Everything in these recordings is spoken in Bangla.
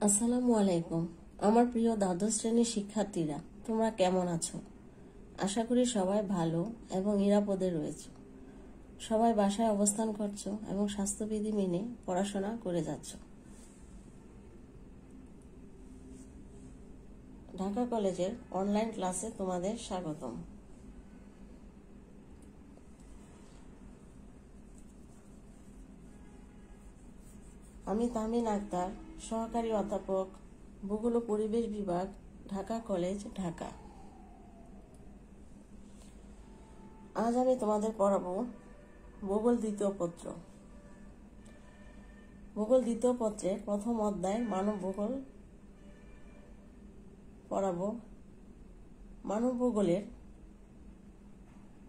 আসসালামু আলাইকুম। আমার প্রিয় দ্বাদশ শ্রেণীর শিক্ষার্থীরা, তোমরা কেমন আছো? আশা করি সবাই ভালো এবং নিরাপদে রয়েছো। সবাই বাসায় অবস্থান করছো এবং স্বাস্থ্যবিধি মেনে পড়াশোনা করে যাচ্ছ। ঢাকা কলেজের অনলাইন ক্লাসে তোমাদের স্বাগতম। আমি তামিন আক্তার, সহকারী অধ্যাপক, ভূগোল ও পরিবেশ বিভাগ, ঢাকা কলেজ, ঢাকা। আজ আমি তোমাদের পড়াবো ভূগোল দ্বিতীয় পত্র। ভূগোল দ্বিতীয় পত্রের প্রথম অধ্যায় মানব ভূগোল পড়াবো। মানব ভূগোলের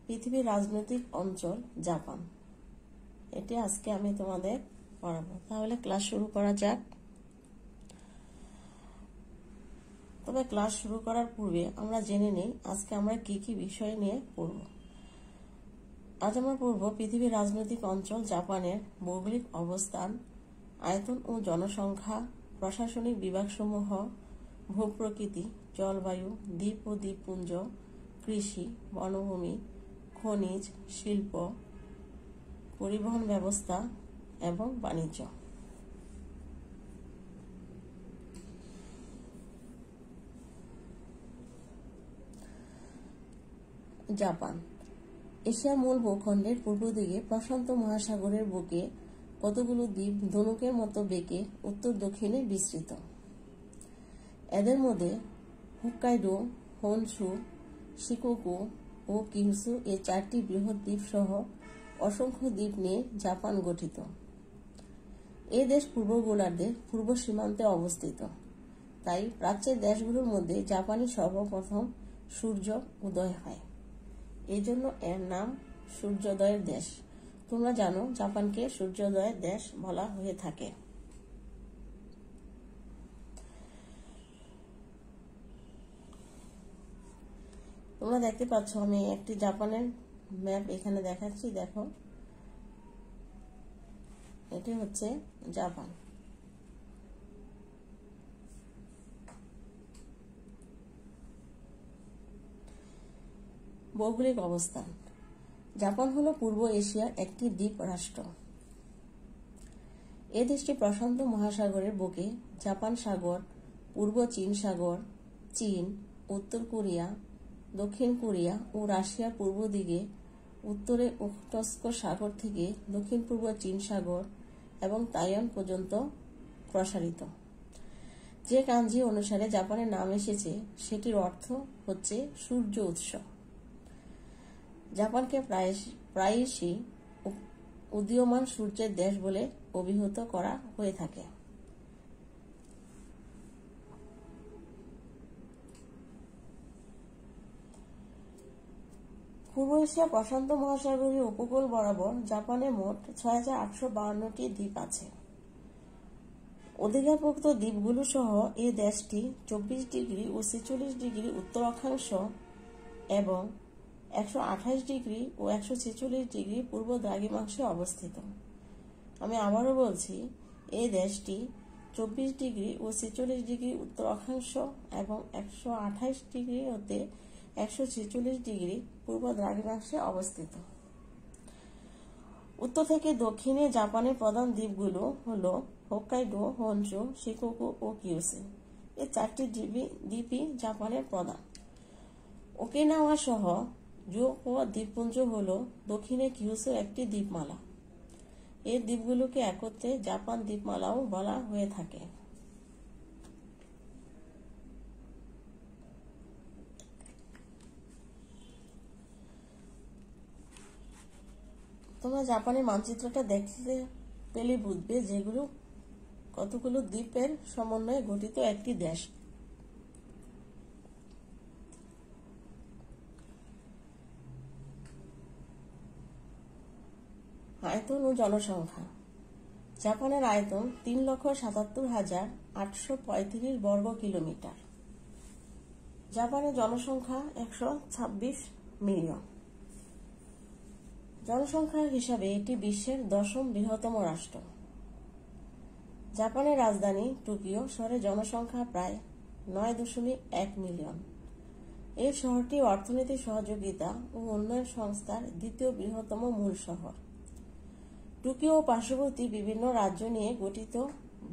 পৃথিবীর রাজনৈতিক অঞ্চল জাপান, এটি আজকে আমি তোমাদের পড়াবো। তাহলে ক্লাস শুরু করা যাক। তবে ক্লাস শুরু করার পূর্বে আমরা জেনে নিই আজকে আমরা কি কি বিষয় নিয়ে পড়ব। আজ আমরা পড়ব পৃথিবীর রাজনৈতিক অঞ্চল জাপানের ভৌগোলিক অবস্থান, আয়তন ও জনসংখ্যা, প্রশাসনিক বিভাগসমূহ, ভূপ্রকৃতি, জলবায়ু, দ্বীপ ও দ্বীপপুঞ্জ, কৃষি, বনভূমি, খনিজ, শিল্প, পরিবহন ব্যবস্থা এবং বাণিজ্য। জাপান এশিয়া মূল ভূখণ্ডের পূর্ব দিকে প্রশান্ত মহাসাগরের বুকে কতগুলো দ্বীপ ধনুকের মতো বেঁকে উত্তর দক্ষিণে বিস্তৃত। এদের মধ্যে হোক্কাইডো, হনশু, শিকোকু ও কিউশু এই চারটি বৃহৎ দ্বীপ সহ অসংখ্য দ্বীপ নিয়ে জাপান গঠিত। এই দেশ পূর্ব গোলার্ধের পূর্ব সীমান্তে অবস্থিত, তাই প্রাচ্যের দেশগুলোর মধ্যে জাপানই সর্বপ্রথম সূর্য উদয় হয়। এই জন্য এর নাম সূর্যোদয়ের দেশ। তোমরা জানো জাপানকে সূর্যোদয়ের দেশ বলা হয়ে থাকে। তোমরা দেখতে পাচ্ছ আমি একটি জাপানের ম্যাপ এখানে দেখাচ্ছি, দেখো এটি হচ্ছে জাপান। ভৌগোলিক অবস্থান। জাপান হলো পূর্ব এশিয়ার একটি দ্বীপ রাষ্ট্র। এ দেশটি প্রশান্ত মহাসাগরের বুকে জাপান সাগর, পূর্ব চীন সাগর, চীন, উত্তর কোরিয়া, দক্ষিণ কোরিয়া ও রাশিয়ার পূর্ব দিকে, উত্তরে ওখটস্ক সাগর থেকে দক্ষিণ পূর্ব চীন সাগর এবং তাইওয়ান পর্যন্ত প্রসারিত। যে কাঞ্জি অনুসারে জাপানের নাম এসেছে সেটির অর্থ হচ্ছে সূর্য উৎস। জাপানকে প্রায়শই উদীয়মান সূর্যের দেশ বলে অভিহিত করা হয়ে থাকে। পূর্ব এশিয়া প্রশান্ত মহাসাগরীয় উপকূল বরাবর জাপানে মোট ৬,৮৫২টি দ্বীপ আছে। অধিকারভুক্ত দ্বীপগুলো সহ এই দেশটি ২৪ ডিগ্রি ও ৪৬ ডিগ্রি উত্তর অক্ষাংশ এবং ১২৮ ডিগ্রি ও ১৪৬ ডিগ্রি পূর্ব দ্রাঘিমাংশে অবস্থিত। আমি আবারও বলছি, এই দেশটি ২৪ ডিগ্রি ও ৪৬ ডিগ্রি উত্তর অক্ষাংশ এবং ১২৮ ডিগ্রি হতে ১৪৬ ডিগ্রি পূর্ব দ্রাঘিমাংশে অবস্থিত। উত্তর থেকে দক্ষিণে জাপানের প্রধান দ্বীপগুলো হল হোক্কাইডো, হনশু, শিকোকু ও কিউশু। এই চারটি দ্বীপই জাপানের প্রধান। ওকিনাওয়া সহ জুকো দ্বীপপুঞ্জ হল দক্ষিণে কিউশুর একটি দ্বীপমালা। এই দ্বীপগুলোকে একত্রে জাপান দ্বীপমালাও বলা হয়ে থাকে। তোমরা জাপানের মানচিত্রটা দেখতে পেলে বুঝবে যেগুলো কতগুলো দ্বীপের সমন্বয়ে গঠিত একটি দেশ। আয়তন ও জনসংখ্যা। জাপানের আয়তন ৩,৭৭,৮৩৫ বর্গ কিলোমিটার। জাপানের জনসংখ্যা ১২৬ মিলিয়ন। জনসংখ্যার হিসাবে এটি বিশ্বের ১০ম বৃহত্তম রাষ্ট্র। জাপানের রাজধানী টোকিও শহরের জনসংখ্যা প্রায় 9.1 মিলিয়ন। এই শহরটি অর্থনৈতিক সহযোগিতা ও উন্নয়ন সংস্থার দ্বিতীয় বৃহত্তম মূল শহর। টোকিও ও পার্শ্ববর্তী বিভিন্ন রাজ্য নিয়ে গঠিত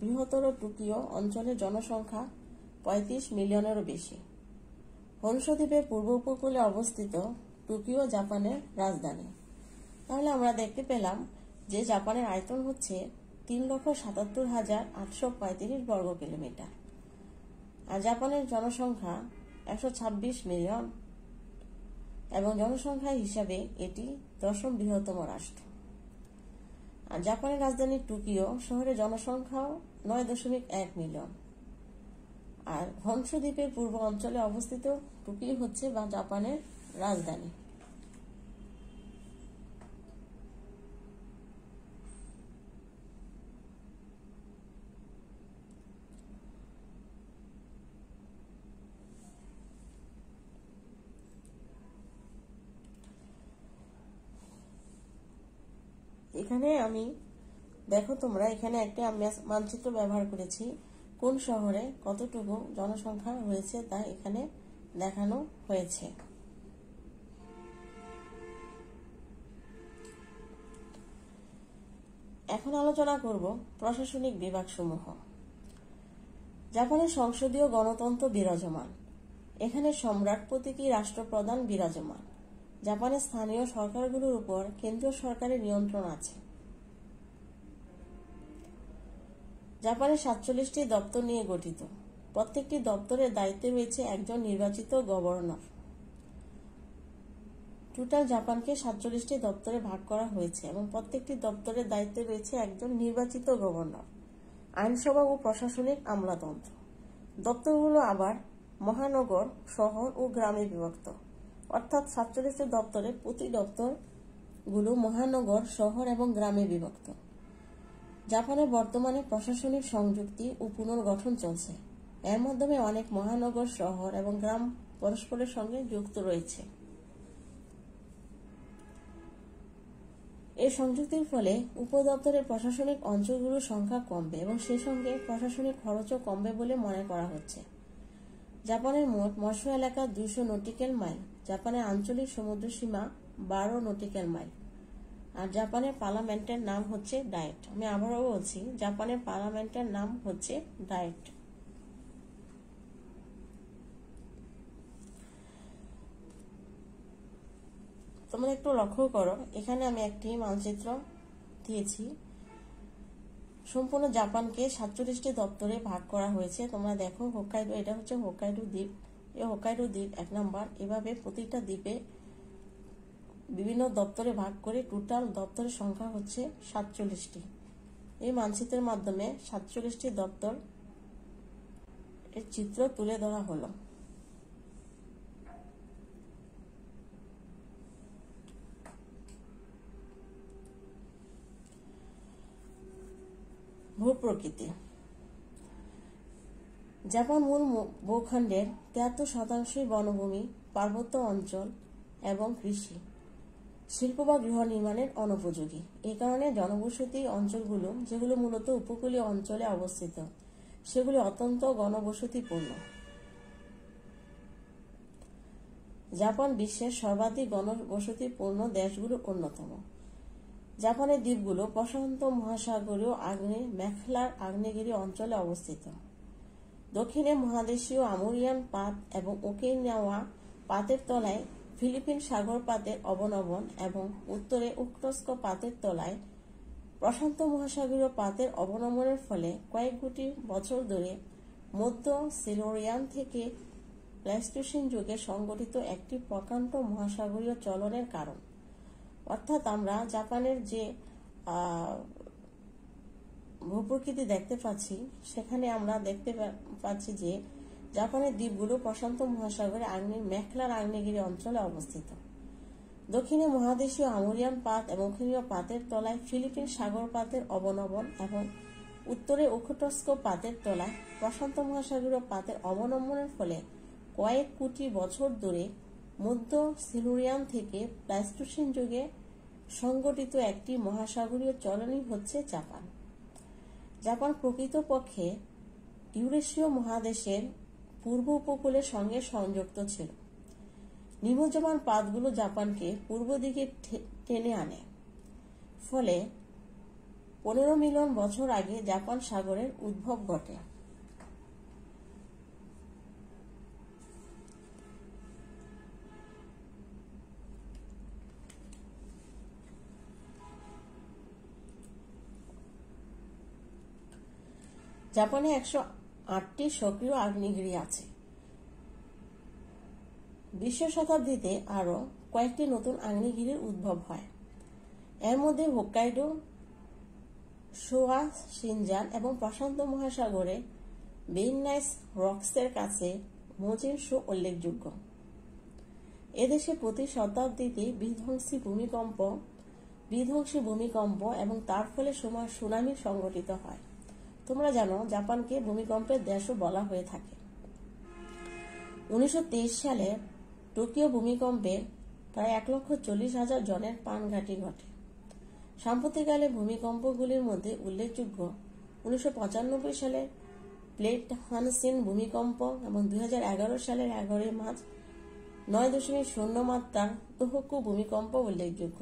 বৃহত্তর টোকিও অঞ্চলের জনসংখ্যা 35 মিলিয়নেরও বেশি। হনশু দ্বীপের পূর্ব উপকূলে অবস্থিত টোকিও জাপানের রাজধানী। তাহলে আমরা দেখতে পেলাম যে জাপানের আয়তন হচ্ছে 3,77,835 বর্গ কিলোমিটার, আর জাপানের জনসংখ্যা 126 মিলিয়ন এবং জনসংখ্যা হিসাবে এটি 10ম বৃহত্তম রাষ্ট্র। আর জাপানের রাজধানী টোকিও শহরের জনসংখ্যাও 9.1 মিলিয়ন। আর হনশু দ্বীপের পূর্ব অঞ্চলে অবস্থিত টোকিও হচ্ছে বা জাপানের রাজধানী। এখানে আমি দেখো তোমরা এখানে একটা মানচিত্র ব্যবহার করেছি, কোন শহরে কতটুকু জনসংখ্যা রয়েছে তা এখানে দেখানো হয়েছে। এখন আলোচনা করব প্রশাসনিক বিভাগসমূহ। জাপানের সংসদীয় গণতন্ত্র বিরাজমান। এখানে সম্রাট প্রতীকী রাষ্ট্রপ্রধান বিরাজমান। জাপানের স্থানীয় সরকারগুলোর উপর কেন্দ্রীয় সরকারের নিয়ন্ত্রণ আছে। জাপানের 47টি দপ্তর নিয়ে গঠিত। প্রত্যেকটি দপ্তরের দায়িত্বে রয়েছে একজন নির্বাচিত গভর্নর। টোটাল জাপানকে 47টি দপ্তরে ভাগ করা হয়েছে এবং প্রত্যেকটি দপ্তরের দায়িত্বে রয়েছে একজন নির্বাচিত গভর্নর। আইনসভা ও প্রশাসনিক আমলাতন্ত্র। দপ্তরগুলো আবার মহানগর, শহর ও গ্রামে বিভক্ত, অর্থাৎ 47টি দপ্তরে প্রতি দপ্তরগুলো মহানগর, শহর এবং গ্রামে বিভক্ত। জাপানে বর্তমানে প্রশাসনিক সংযুক্তি ও পুনর্গঠন চলছে। এর মাধ্যমে অনেক মহানগর, শহর এবং গ্রাম পরস্পরের সঙ্গে যুক্ত রয়েছে। এই সংযুক্তির ফলে উপদপ্তরের প্রশাসনিক অঞ্চলগুলোর সংখ্যা কমবে এবং সেই সঙ্গে প্রশাসনিক খরচও কমবে বলে মনে করা হচ্ছে। জাপানের মোট মৎস্য এলাকা 200 নটিক্যাল মাইল। জাপানের আঞ্চলিক সমুদ্র সীমা 12 নটিক্যাল মাইল। আর জাপানের পার্লামেন্টের নাম হচ্ছে ডায়েট। আমি আবারও বলছি, জাপানের পার্লামেন্টের নাম হচ্ছে ডায়েট। তোমরা একটু লক্ষ্য করো, এখানে আমি একটি মানচিত্র দিয়েছি। সম্পূর্ণ জাপানকে 47টি দপ্তরে ভাগ করা হয়েছে। তোমরা দেখো হোক্কাইডো, এটা হচ্ছে হোক্কাইডো দ্বীপ। এই হোক্কাইডো দ্বীপ 1 নম্বর। এভাবে প্রতিটা দ্বীপে বিভিন্ন দপ্তরে ভাগ করে টোটাল দপ্তরের সংখ্যা হচ্ছে 47টি। এই মানচিত্রের মাধ্যমে 47টি দপ্তর এর চিত্র তুলে ধরা হলো। ভূপ্রকৃতি। জাপান মূল ভূখণ্ডের 73% বনভূমি, পার্বত্য অঞ্চল এবং কৃষি, শিল্প বা গৃহ নির্মাণের অনুপযোগী। এই কারণে জনবসতি অঞ্চলগুলো, যেগুলো মূলত উপকূলীয় অঞ্চলে অবস্থিত, সেগুলি অত্যন্ত ঘনবসতিপূর্ণ। জাপান বিশ্বের সর্বাধিক ঘনবসতিপূর্ণ দেশগুলোর অন্যতম। জাপানের দ্বীপগুলো প্রশান্ত মহাসাগরীয় মেঘলার আগ্নেয়গিরি অঞ্চলে অবস্থিত। দক্ষিণে মহাদেশীয় আমুরিয়ান পাত এবং ওকিনাওয়া পাতের তলায় ফিলিপিন সাগর পাতের অবনমন এবং উত্তরে ওখটস্ক পাতের তলায় প্রশান্ত মহাসাগরীয় পাতের অবনমনের ফলে কয়েক কোটি বছর ধরে মধ্য সিলুরিয়ান থেকে প্লাইস্টোসিন যুগে সংঘটিত একটি প্রকাণ্ড মহাসাগরীয় চলনের কারণ। অর্থাৎ আমরা জাপানের যে ভূপ্রকৃতি দেখতে পাচ্ছি, সেখানে আমরা দেখতে পাচ্ছি যে জাপানের দ্বীপগুলো প্রশান্ত মহাসাগরে মেঘলার আগ্নেয়গিরি অঞ্চলে অবস্থিত। দক্ষিণে মহাদেশীয় আমুরিয়ান পাত এবং ওকিনাওয়া পাতের তলায় ফিলিপিন সাগর পাতের অবনমন এবং উত্তরে ওখটস্ক পাতের তলায় প্রশান্ত মহাসাগরীয় পাতের অবনমনের ফলে কয়েক কোটি বছর ধরে মধ্য সিলুরিয়ান থেকে প্লাইস্টোসিন যুগে সংঘটিত একটি মহাসাগরীয় চলনই হচ্ছে জাপান। জাপান প্রকৃতপক্ষে ইউরেশীয় মহাদেশের পূর্ব উপকূলের সঙ্গে সংযুক্ত ছিল। নিম্নজমান পাতগুলো জাপানকে পূর্ব দিকে টেনে আনে, ফলে 15 মিলিয়ন বছর আগে জাপান সাগরের উদ্ভব ঘটে। জাপানে 108টি সক্রিয় আগ্নেয়গিরি আছে। 20 শতাব্দীতে আরও কয়েকটি নতুন আগ্নেয়গিরির উদ্ভব হয়। এর মধ্যে হোক্কাইডো, শোয়া, শিনজান এবং প্রশান্ত মহাসাগরে বেইননাইস রকসের কাছে মোজিনশো উল্লেখযোগ্য। এদেশে প্রতি শতাব্দীতে বিধ্বংসী ভূমিকম্প এবং তার ফলে সুনামি সংঘটিত হয়। তোমরা জানো, জাপানকে ভূমিকম্পের দেশও বলা হয়ে থাকে। 1923 সালে টোকিও ভূমিকম্পে প্রায় 1,40,000 জনের প্রাণঘাতী ঘটে। সাম্প্রতিককালে ভূমিকম্পগুলির মধ্যে উল্লেখযোগ্য 1995 সালের প্লেট হানসিন ভূমিকম্প এবং 2011 সালের 11 মার্চ 9.0 মাত্রার তোহোকু ভূমিকম্প উল্লেখযোগ্য।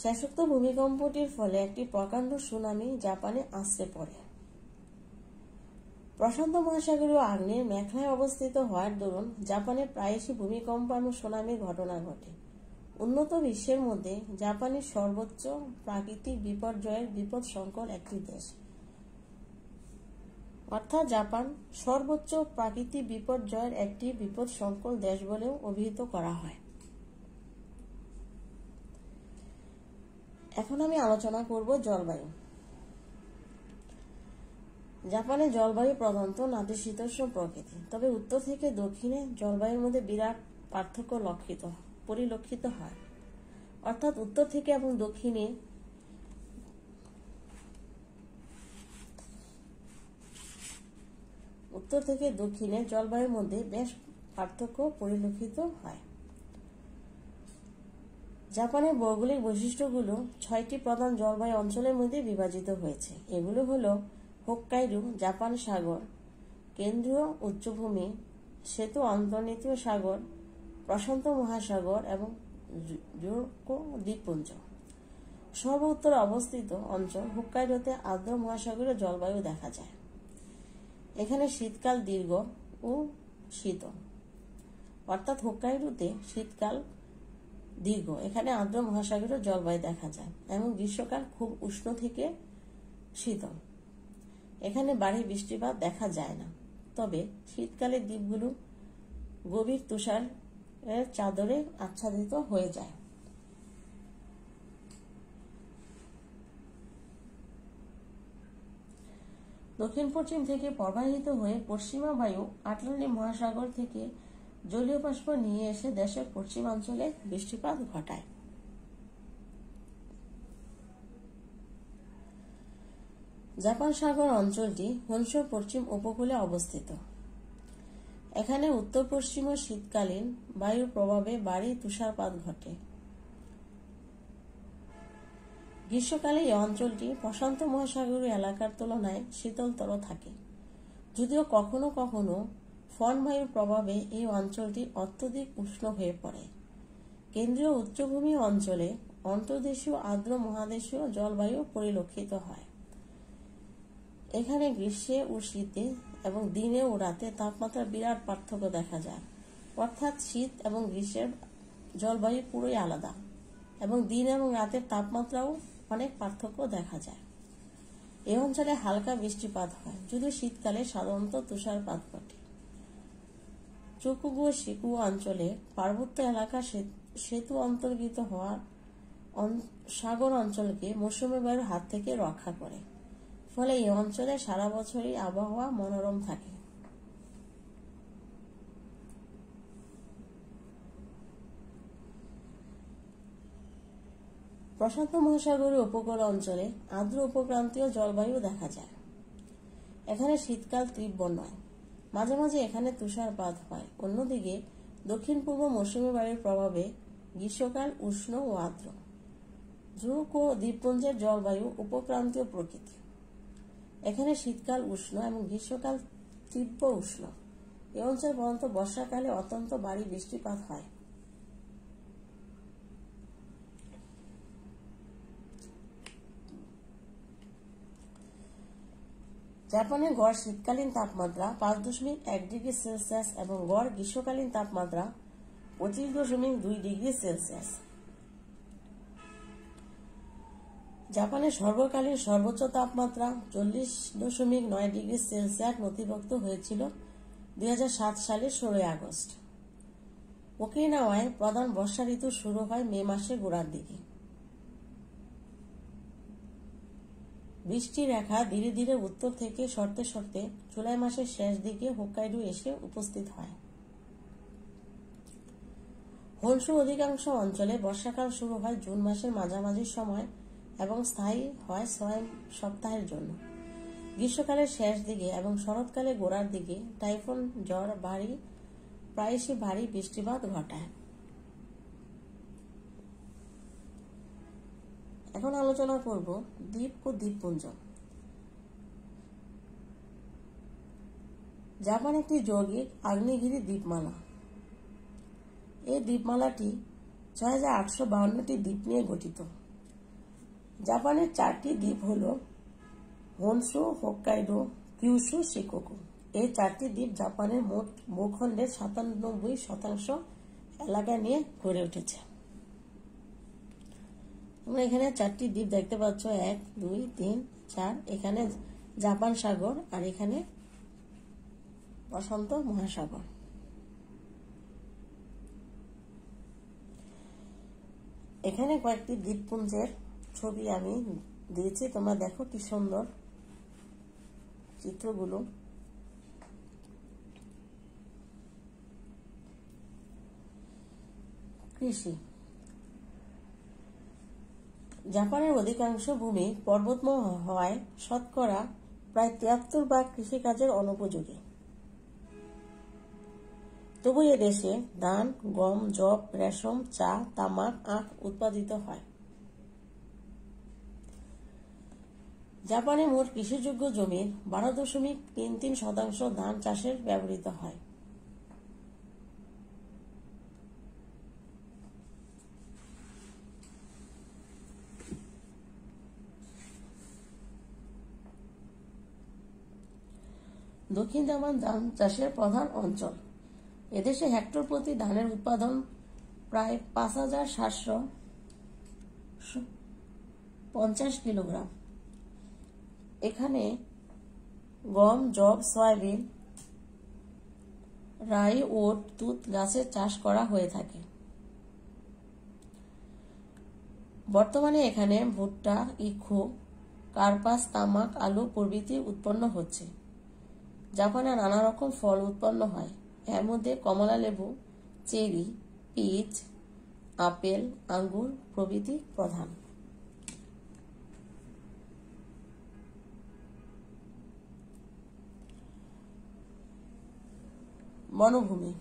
শেষোক্ত ভূমিকম্পটির ফলে একটি প্রকাণ্ড সুনামি জাপানে আছড়ে পড়ে। প্রশান্ত মহাসাগরীয় আগ্নেয় মেঘনায় অবস্থিত হওয়ার দরুন জাপানে প্রায়শই ভূমিকম্প এবং সুনামির ঘটনা ঘটে। উন্নত বিশ্বের মধ্যে জাপানই সর্বোচ্চ প্রাকৃতিক বিপর্যয়ের বিপদসংকুল একটি দেশ। অর্থাৎ জাপান সর্বোচ্চ প্রাকৃতিক বিপর্যয়ের একটি বিপদসংকুল দেশ বলেও অভিহিত করা হয়। এখন আমি আলোচনা করব জলবায়ু। জাপানের জলবায়ু প্রধানত নাতিশীতোষ্ণ প্রকৃতি, তবে উত্তর থেকে দক্ষিণে জলবায়ুর মধ্যে বিরাট পার্থক্য পরিলক্ষিত হয়। অর্থাৎ উত্তর থেকে এবং দক্ষিণে জলবায়ুর মধ্যে বেশ পার্থক্য পরিলক্ষিত হয়। জাপানের ভৌগোলিক বৈশিষ্ট্যগুলো 6টি প্রধান জলবায়ু অঞ্চলের মধ্যে বিভাজিত হয়েছে। এগুলো হলো হোক্কাইডো, জাপান সাগর, কেন্দ্রীয় উচ্চভূমি, সেতু অন্তর্নিহিত সাগর, প্রশান্ত মহাসাগর এবং জোকো দ্বীপপুঞ্জ। সর্ব উত্তরে অবস্থিত অঞ্চল হোক্কাইডোতে আর্দ্র মহাসাগরীয় জলবায়ু দেখা যায়। এখানে শীতকাল দীর্ঘ ও শীতল, অর্থাৎ হোক্কাইডোতে শীতকাল দীর্ঘ, এখানে আর্দ্র মহাসাগরীয় জলবায়ু দেখা যায় এবং গ্রীষ্মকাল খুব উষ্ণ থেকে শীতল। এখানে ভারী বৃষ্টিপাত দেখা যায় না, তবে শীতকালে দ্বীপগুলো গভীর তুষারের চাদরে আচ্ছাদিত হয়ে যায়। দক্ষিণ পশ্চিম থেকে প্রবাহিত হয়ে পশ্চিমা বায়ু আটলান্টিক মহাসাগর থেকে জলীয় বাষ্প নিয়ে এসে দেশের পশ্চিমাঞ্চলে বৃষ্টিপাত ঘটায়। জাপান সাগর অঞ্চলটি হোনশু পশ্চিম উপকূলে অবস্থিত। এখানে উত্তর পশ্চিম শীতকালীন বায়ুর প্রভাবে ভারী তুষারপাত ঘটে। গ্রীষ্মকালে এই অঞ্চলটি প্রশান্ত মহাসাগরীয় এলাকার তুলনায় শীতলতর থাকে, যদিও কখনো কখনো ফন বায়ুর প্রভাবে এই অঞ্চলটি অত্যধিক উষ্ণ হয়ে পড়ে। কেন্দ্রীয় উচ্চভূমি অঞ্চলে অন্তর্দেশীয় আর্দ্র মহাদেশীয় জলবায়ু পরিলক্ষিত হয়। এখানে গ্রীষ্মে ও শীতে এবং দিনে ও রাতে তাপমাত্রা বিরাট পার্থক্য দেখা যায়। অর্থাৎ শীত এবং গ্রীষ্মের জলবায়ু পুরোই আলাদা এবং দিন এবং রাতের তাপমাত্রাও অনেক পার্থক্য দেখা যায়। এই অঞ্চলে হালকা বৃষ্টিপাত হয়, যদিও শীতকালে সাধারণত তুষারপাত ঘটে। চোকুগো শিকু অঞ্চলে পার্বত্য এলাকা সেতু অন্তর্গত হওয়ার সাগর অঞ্চলকে মৌসুমী বায়ুর হাত থেকে রক্ষা করে, ফলে এই অঞ্চলে সারা বছরই আবহাওয়া মনোরম থাকে। প্রশান্ত মহাসাগরীয় উপকূল অঞ্চলে আর্দ্র উপক্রান্তীয় জলবায়ু দেখা যায়। এখানে শীতকাল তীব্র নয়, মাঝে মাঝে এখানে তুষারপাত হয়। অন্যদিকে দক্ষিণ পূর্ব মৌসুমী বায়ুর প্রভাবে গ্রীষ্মকাল উষ্ণ ও আর্দ্র। ধ্রুব ও দ্বীপপুঞ্জের জলবায়ু উপক্রান্তীয় প্রকৃতি। এখানে শীতকাল উষ্ণ এবং গ্রীষ্মকাল তীব্র উষ্ণ। এই অঞ্চলে প্রধানত বর্ষাকালে অত্যন্ত ভারী বৃষ্টিপাত হয়। জাপানের গড় শীতকালীন তাপমাত্রা 5.1 ডিগ্রি সেলসিয়াস এবং গড় গ্রীষ্মকালীন তাপমাত্রা 25.2 ডিগ্রি সেলসিয়াস। জাপানের সর্বকালীন সর্বোচ্চ তাপমাত্রা 40.9 ডিগ্রি সেলসিয়াস নথিভুক্ত হয়েছিল 2007 সালের 16 আগস্ট। ওকিনাওয়ায় প্রধান বর্ষা ঋতু শুরু হয় মে মাসের গোড়ার দিকে। বৃষ্টির রেখা ধীরে ধীরে উত্তর থেকে সরতে সরতে জুলাই মাসের শেষ দিকে হোক্কাইডো এসে উপস্থিত হয়। হনশু অধিকাংশ অঞ্চলে বর্ষাকাল শুরু হয় জুন মাসের মাঝামাঝি সময় এবং স্থায়ী হয় 6 সপ্তাহের জন্য। গ্রীষ্মকালের শেষ দিকে এবং শরৎকালে গোড়ার দিকে টাইফুন ঝড় প্রায়শই ভারী বৃষ্টিপাত ঘটায়। এখন আলোচনা করব দ্বীপ ও দ্বীপপুঞ্জ। জাপান একটি যৌগিক আগ্নেয়গিরি দ্বীপমালা। এই দ্বীপমালাটি 6852টি দ্বীপ নিয়ে গঠিত। জাপানের 4টি দ্বীপ হল হনশু, হোক্কাইডো, কিউশু, শিকোকু। এই 4টি দ্বীপ জাপানের মোট ভূখণ্ডের 97% এলাকা নিয়ে গড়ে উঠেছে। তোমরা এখানে 4টি দ্বীপ দেখতে পাচ্ছ, 1, 2, 3, 4। এখানে জাপান সাগর আর এখানে প্রশান্ত মহাসাগর। এখানে কয়েকটি দ্বীপপুঞ্জের ছবি আমি দিয়েছি, তোমরা দেখো কি সুন্দর চিত্রগুলো। কৃষি। জাপানের অধিকাংশ ভূমি পর্বতময় হওয়ায় শতকরা প্রায় 73% কৃষিকাজের অনুপযোগী। তবু এ দেশে ধান, গম, যব, রেশম, চা, তামাক, আখ উৎপাদিত হয়। জাপানে মোট কৃষিযোগ্য জমির 12.33% ধান চাষে ব্যবহৃত হয়। দক্ষিণ জাপান ধান চাষের প্রধান অঞ্চল। এদেশে হেক্টর প্রতি ধানের উৎপাদন প্রায় 5750 কিলোগ্রাম। এখানে গম, যব, সয়াবিন, রাই, ওট, তুঁত গাছের চাষ করা হয়ে থাকে। বর্তমানে এখানে ভুট্টা, ইক্ষু, কার্পাস, তামাক, আলু প্রভৃতি উৎপন্ন হচ্ছে। জাপানে নানা রকম ফল উৎপন্ন হয়। এর মধ্যে কমলা লেবু, চেরি, পিচ, আপেল, আঙ্গুর প্রভৃতি প্রধান। বনভূমি।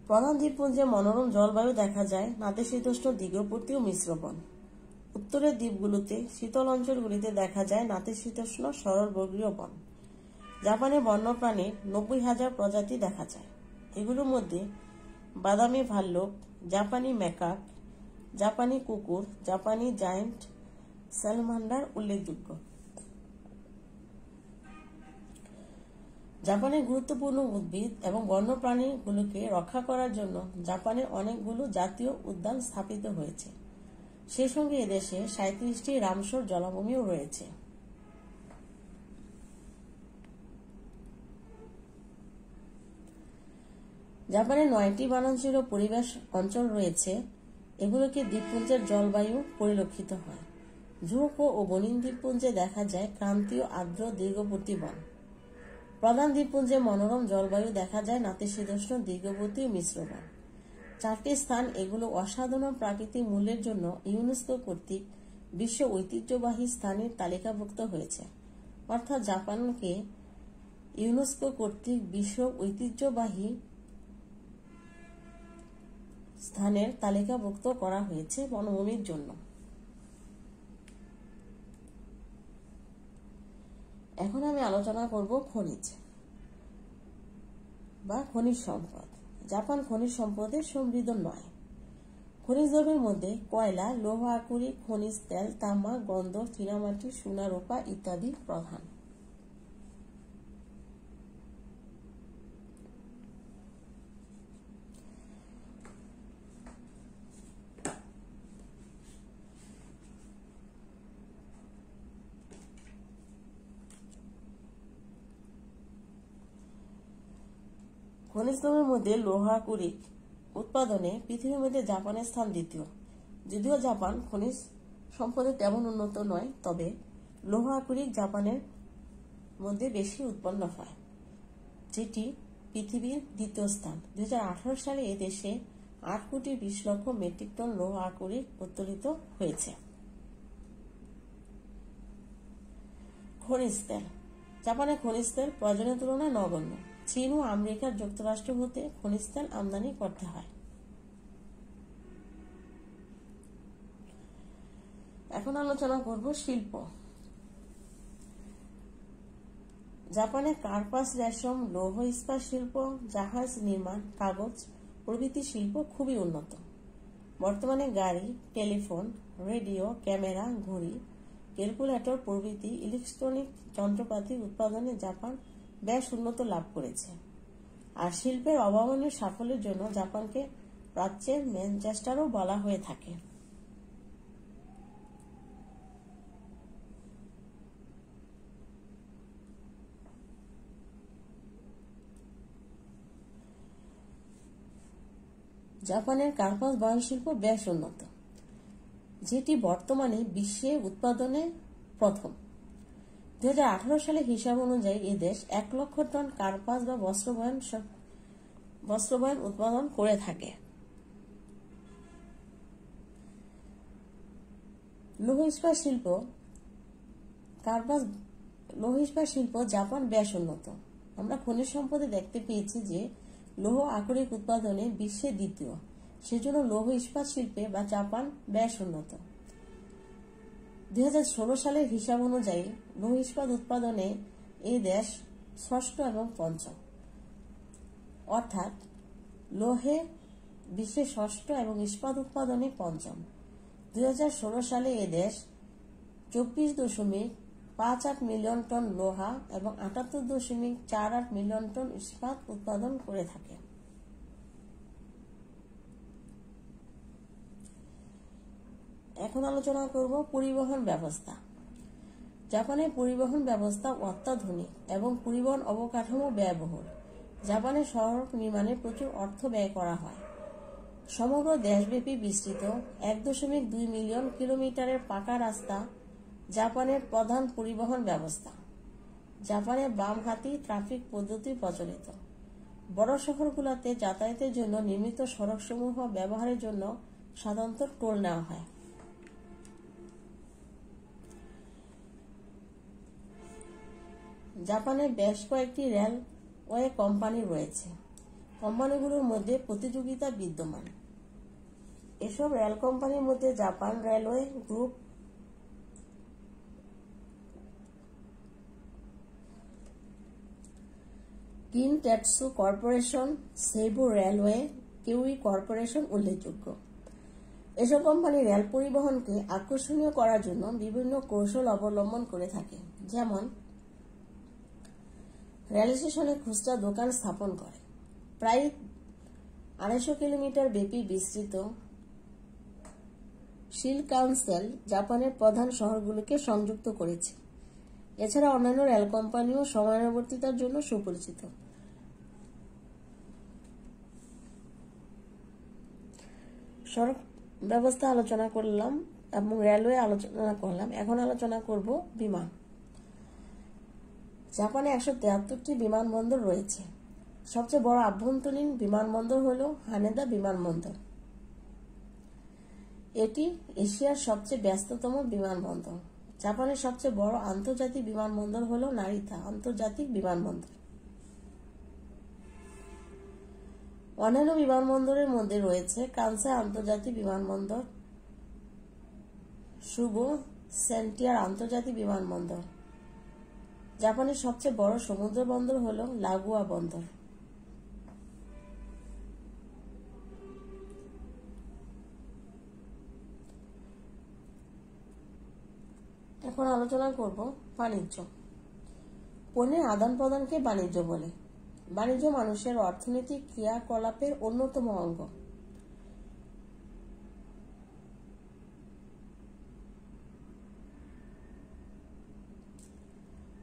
প্রধান দ্বীপপুঞ্জে মনোরম জলবায়ু দেখা যায়, নাতিশীতোষ্ণ দিগবর্তী ও মিশ্র বন। উত্তরের দ্বীপগুলোতে শীতল অঞ্চলগুলিতে দেখা যায় নাতিশীতোষ্ণ সরলবর্গীয় বন। জাপানে বন্যপ্রাণীর 90,000 প্রজাতি দেখা যায়। এগুলোর মধ্যে বাদামি ভাল্লুক, জাপানি ম্যাকাক, জাপানি কুকুর, জাপানি জায়ান্ট স্যালামান্ডার উল্লেখযোগ্য। জাপানের গুরুত্বপূর্ণ উদ্ভিদ এবং বন্যপ্রাণীগুলোকে রক্ষা করার জন্য জাপানের অনেকগুলো জাতীয় উদ্যান স্থাপিত হয়েছে। সেই সঙ্গে এদেশে 37টি রামসর জলাভূমিও রয়েছে। জাপানের 9টি বনাঞ্চল ও পরিবেশ অঞ্চল রয়েছে। এগুলোকে দ্বীপপুঞ্জের জলবায়ু পরিলক্ষিত হয়। জুহোকু ও বনিন দ্বীপপুঞ্জে দেখা যায় ক্রান্তীয় আর্দ্র দীর্ঘবর্তী বন। প্রধান দ্বীপপুঞ্জে মনোরম জলবায়ু দেখা যায় নাতিশীতোষ্ণ দীর্ঘবর্তী মিশ্র বন। 4টি স্থান এগুলো অসাধারণ প্রাকৃতিক মূল্যের জন্য ইউনেস্কো কর্তৃক বিশ্ব ঐতিহ্যবাহী স্থানের তালিকাভুক্ত হয়েছে। অর্থাৎ জাপানকে ইউনেস্কো কর্তৃক বিশ্ব ঐতিহ্যবাহী স্থানের তালিকাভুক্ত করা হয়েছে বনভূমির জন্য। এখন আমি আলোচনা করব খনিজ বা খনিজ সম্পদ। জাপান খনিজ সম্পদে সমৃদ্ধ নয়। খনিজ দ্রব্যের মধ্যে কয়লা, লৌহ আকরিক, খনিজ তেল, তামা, গন্ধক, চীনামাটি, সোনা, রূপা ইত্যাদি প্রধান। খনিজ দ্রব্যের মধ্যে লৌহ আকরিক উৎপাদনে পৃথিবীর মধ্যে জাপানের স্থান দ্বিতীয়। যদিও জাপান খনিজ সম্পদে তেমন উন্নত নয়, তবে লৌহ আকরিক জাপানের মধ্যে বেশি উৎপন্ন হয়, যেটি পৃথিবীর দ্বিতীয় স্থান। 2018 সালে এ দেশে 8,20,00,000 মেট্রিক টন লৌহ আকরিক উত্তোলিত হয়েছে। খনিজ তেল। জাপানের খনিজ তেল প্রয়োজনের তুলনায় নগণ্য। চীন ও আমেরিকা যুক্তরাষ্ট্র হতে খনিজ তেল আমদানি করতে হয়। এখন আলোচনা করব শিল্প। জাপানে কার্পাস, রেশম, লৌহ ইস্পাত শিল্প, জাহাজ নির্মাণ, কাগজ প্রভৃতি শিল্প খুবই উন্নত। বর্তমানে গাড়ি, টেলিফোন, রেডিও, ক্যামেরা, ঘড়ি, ক্যালকুলেটর প্রভৃতি ইলেকট্রনিক যন্ত্রপাতি উৎপাদনে জাপান বেশ উন্নত লাভ করেছে। আর শিল্পের অভাবনীয় সাফল্যের জন্য জাপানকে প্রাচ্যের ম্যানচেস্টারও বলা হয়ে থাকে। জাপানের কার্পাস বয়ন শিল্প বেশ উন্নত, যেটি বর্তমানে বিশ্বে উৎপাদনে প্রথম। 2018 সালে হিসাব অনুযায়ী এদেশ 1 লক্ষ টন কার্পাস বা বস্ত্রবয়ন উৎপাদন করে থাকে। লৌহ ইস্পাত শিল্প। লৌহ ইস্পাত শিল্প জাপান বেশ উন্নত। আমরা খনিজ সম্পদে দেখতে পেয়েছি যে লৌহ আকরিক উৎপাদনে বিশ্বে দ্বিতীয়, সেজন্য লৌহ ইস্পাত শিল্পে বা জাপান বেশ উন্নত। 2016 সালের হিসাব অনুযায়ী লৌহ ইস্পাত উৎপাদনে এই দেশ ষষ্ঠ এবং পঞ্চম, অর্থাৎ লৌহে বিশ্বে ষষ্ঠ এবং ইস্পাত উৎপাদনে পঞ্চম। 2016 সালে এ দেশ 24.58 মিলিয়ন টন লোহা এবং 78.48 মিলিয়ন টন ইস্পাত উৎপাদন করে থাকে। এখন আলোচনা করব পরিবহন ব্যবস্থা। জাপানের পরিবহন ব্যবস্থা অত্যাধুনিক এবং পরিবহন অবকাঠামো ব্যয়বহুল। জাপানের সড়ক নির্মাণে প্রচুর অর্থ ব্যয় করা হয়। সমগ্র দেশব্যাপী বিস্তৃত 1.2 মিলিয়ন কিলোমিটারের পাকা রাস্তা জাপানের প্রধান পরিবহন ব্যবস্থা। জাপানে বামহাতি ট্রাফিক পদ্ধতি প্রচলিত। বড় শহরগুলোতে যাতায়াতের জন্য নির্মিত সড়কসমূহ ব্যবহারের জন্য সাধারণত টোল নেওয়া হয়। জাপানে বেশ কয়েকটি রেলওয়ে কোম্পানি রয়েছে। কোম্পানিগুলোর মধ্যে প্রতিযোগিতা বিদ্যমান। এসব রেল কোম্পানির মধ্যে Japan railway group, Kintetsu corporation, Seibu railway, কিউই কর্পোরেশন উল্লেখযোগ্য। এসব কোম্পানি রেল পরিবহনকে আকর্ষণীয় করার জন্য বিভিন্ন কৌশল অবলম্বন করে থাকে, যেমন রেল স্টেশনে খুচরা দোকান স্থাপন করে। প্রায় 250 কিলোমিটার ব্যাপী বিস্তৃত শিনকানসেন জাপানের প্রধান শহরগুলোকে সংযুক্ত করেছে। এছাড়া অন্যান্য রেল কোম্পানিও সময়ানুবর্তিতার জন্য সুপরিচিত। সড়ক ব্যবস্থা আলোচনা করলাম এবং রেলওয়ে আলোচনা করলাম। এখন আলোচনা করব বিমান। জাপানে 173টি বিমানবন্দর রয়েছে। সবচেয়ে বড় আভ্যন্তরীণ বিমানবন্দর হল হানেদা বিমানবন্দর। এটি এশিয়ার সবচেয়ে ব্যস্ততম বিমানবন্দর। জাপানের সবচেয়ে বড় আন্তর্জাতিক বিমানবন্দর হল নারিতা আন্তর্জাতিক বিমানবন্দর। অন্যান্য বিমানবন্দরের মধ্যে রয়েছে কানসাই আন্তর্জাতিক বিমানবন্দর, সুগো সেন্টিয়ার আন্তর্জাতিক বিমানবন্দর, জাপানের সবচেয়ে বড় সমুদ্র বন্দর হল লাগুয়া বন্দর। এখন আলোচনা করব বাণিজ্য। পণ্যের আদান প্রদানকে বাণিজ্য বলে। বাণিজ্য মানুষের অর্থনৈতিক ক্রিয়াকলাপের অন্যতম অঙ্গ।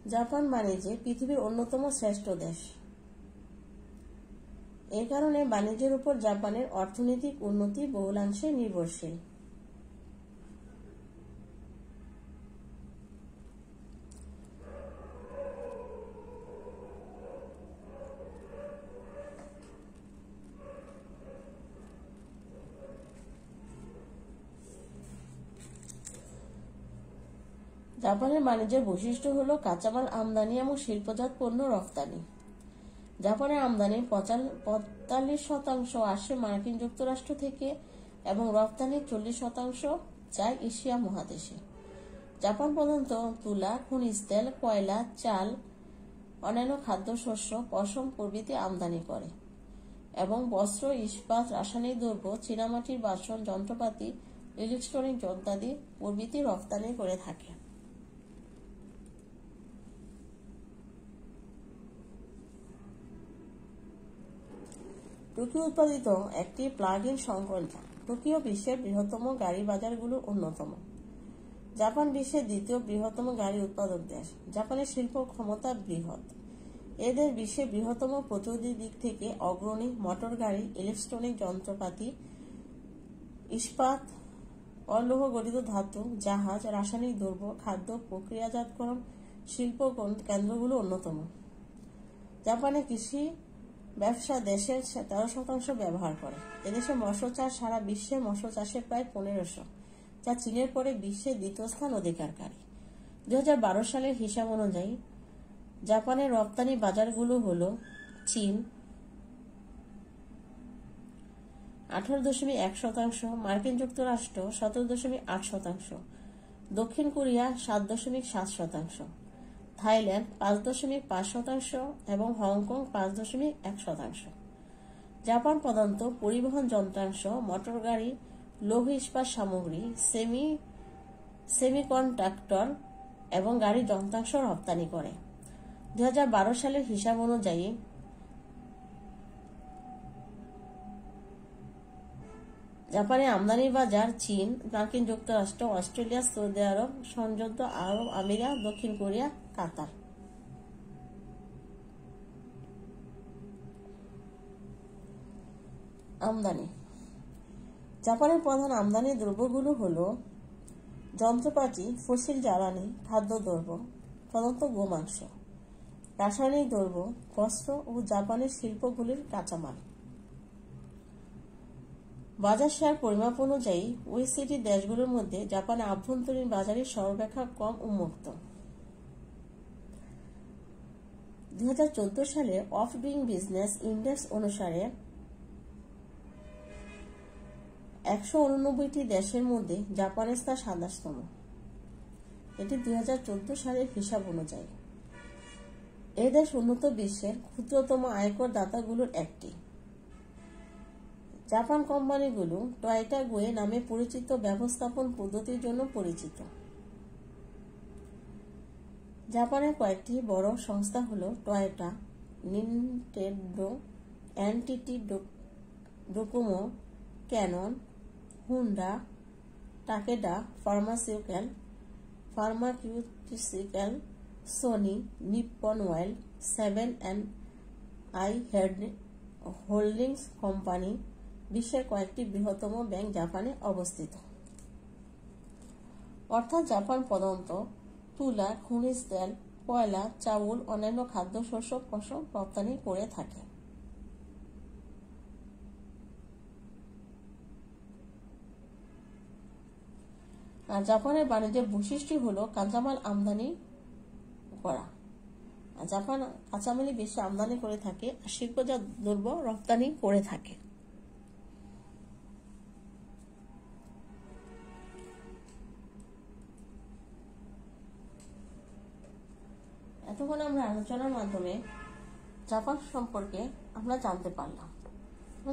জাপান বাণিজ্যে পৃথিবীর অন্যতম শ্রেষ্ঠ দেশ। এই কারণে বাণিজ্যের উপর জাপানের অর্থনৈতিক উন্নতি বহুলাংশে নির্ভরশীল। জাপানের বাণিজ্যের বৈশিষ্ট্য হল কাঁচামাল আমদানি এবং শিল্পজাত পণ্য রফতানি। জাপানের আমদানির 45% আসে মার্কিন যুক্তরাষ্ট্র থেকে এবং রফতানির 40% যায় এশিয়া মহাদেশে। জাপান প্রধানত তুলা, খনিজ তেল, কয়লা, চাল, অন্যান্য খাদ্যশস্য, পশম প্রভৃতি আমদানি করে এবং বস্ত্র, ইস্পাত, রাসায়নিক দ্রব্য, চীনামাটির বাসন, যন্ত্রপাতি, ইলেকট্রনিক যন্ত্রাদি প্রভৃতি রফতানি করে থাকে। টোকিও উৎপাদিত একটি প্লাগ-ইন সংকরযান। টোকিও বিশ্বের বৃহত্তম গাড়ি বাজারগুলোর অন্যতম। জাপান বিশ্বের দ্বিতীয় বৃহত্তম গাড়ি উৎপাদক দেশ। জাপানের শিল্প ক্ষমতা বৃহৎ। এদের বিশ্বের বৃহত্তম প্রতিটি দিক থেকে অগ্রণী। মোটর গাড়ি, ইলেকট্রনিক যন্ত্রপাতি, ইস্পাত, অলৌহ গঠিত ধাতু, জাহাজ, রাসায়নিক দ্রব্য, খাদ্য প্রক্রিয়াজাতকরণ শিল্প কেন্দ্রগুলো অন্যতম। জাপানে কৃষি ব্যবসা দেশের 13% ব্যবহার করে। এদেশে মৎস্য চাষ সারা বিশ্বে মৎস্য চাষের প্রায় 1500, যা চীনের পরে বিশ্বের দ্বিতীয় স্থান অধিকারকারী। 2012 সালের হিসাব অনুযায়ী জাপানের রপ্তানি বাজারগুলো হল চীন 18.1%, মার্কিন যুক্তরাষ্ট্র 17.8%, দক্ষিণ কোরিয়া 7.7%, থাইল্যান্ড 5.5% এবং হংকং 5.1%। জাপান প্রধানত পরিবহন যন্ত্রাংশ, মোটর গাড়ি, লৌহ ইস্পাত সামগ্রী, সেমিকন্ডাক্টর এবং গাড়ি যন্ত্রাংশ রপ্তানি করে। 2012 সালের হিসাব অনুযায়ী জাপানের আমদানি বাজার চীন, মার্কিন যুক্তরাষ্ট্র, অস্ট্রেলিয়া, সৌদি আরব, সংযুক্ত আরব আমিরাত, দক্ষিণ কোরিয়া, কাতার। আমদানি। জাপানের প্রধান আমদানি দ্রব্যগুলো হল যন্ত্রপাতি, ফসিল জ্বালানি, খাদ্যদ্রব্য, প্রধানত গোমাংস, রাসায়নিক দ্রব্য, বস্ত্র ও জাপানের শিল্পগুলির কাঁচামাল। বাজার শেয়ার পরিমাপ অনুযায়ী OECD দেশগুলোর মধ্যে জাপানের আভ্যন্তরীণ বাজারের সর্বাপেক্ষা কম উন্মুক্ত। 2014 সালে অফ ডুইং বিজনেস ইন্ডেক্স অনুসারে 189টি দেশের মধ্যে জাপানের স্থান 27তম। এটি 2014 সালের হিসাব অনুযায়ী। এ দেশ উন্নত বিশ্বের ক্ষুদ্রতম আয়কর দাতাগুলোর একটি। জাপান কোম্পানিগুলো টয়োটা গোয়ে নামে পরিচিত ব্যবস্থাপন পদ্ধতির জন্য পরিচিত। জাপানের কয়েকটি বড় সংস্থা হল Toyota, Nintendo, NTT Docomo, Canon, Honda, Takeda pharmaceutical, Sony, Nippon oil, 7&i holdings company. বিশ্বের কয়েকটি বৃহত্তম ব্যাংক জাপানে অবস্থিত। অর্থাৎ জাপান প্রধানত তুলা, খনিজ তেল, কয়লা, চাউল, অন্যান্য খাদ্যশস্য, ফসল রপ্তানি করে থাকে। আর জাপানের বাণিজ্যের বৈশিষ্ট্য হল কাঁচামাল আমদানি করা। জাপান কাঁচামালই বেশি আমদানি করে থাকে আর শিল্পজাত দ্রব্য রপ্তানি করে থাকে। এতক্ষণ আমরা আলোচনার মাধ্যমে জাপান সম্পর্কে আমরা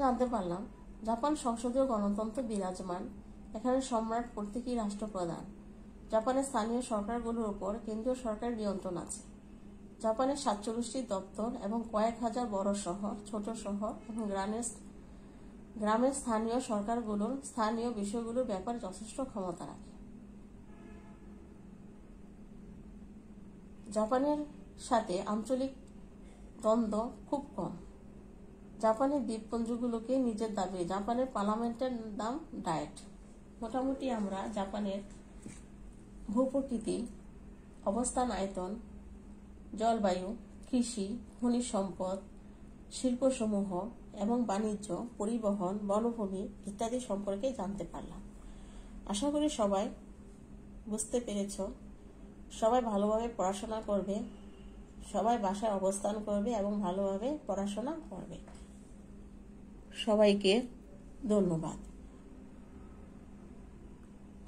জানতে পারলাম জাপান সংসদীয় গণতন্ত্র বিরাজমান। এখানে সম্রাট প্রতীকী রাষ্ট্রপ্রধান। জাপানের স্থানীয় সরকারগুলোর উপর কেন্দ্রীয় সরকারের নিয়ন্ত্রণ আছে। জাপানের 47টি দপ্তর এবং কয়েক হাজার বড় শহর, ছোট শহর এবং গ্রামের স্থানীয় সরকারগুলোর স্থানীয় বিষয়গুলোর ব্যাপারে যথেষ্ট ক্ষমতা রাখে। জাপানের সাথে আঞ্চলিক দ্বন্দ্ব খুব কম। জাপানের দ্বীপপুঞ্জগুলোকে নিজের দাবি। জাপানের পার্লামেন্টের নাম ডায়েট। মোটামুটি আমরা জাপানের ভূপ্রকৃতি, অবস্থান, আয়তন, জলবায়ু, কৃষি, খনিজ সম্পদ, শিল্পসমূহ এবং বাণিজ্য, পরিবহন, বনভূমি ইত্যাদি সম্পর্কে জানতে পারলাম। আশা করি সবাই বুঝতে পেরেছ। সবাই ভালোভাবে পড়াশোনা করবে, সবাই বাসায় অবস্থান করবে এবং ভালোভাবে পড়াশোনা করবে। সবাইকে ধন্যবাদ।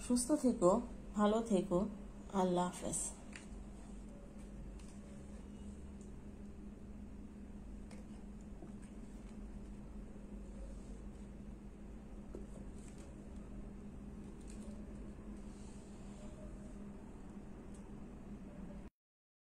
সুস্থ থেকো, ভালো থেকো। আল্লাহ হাফেজ।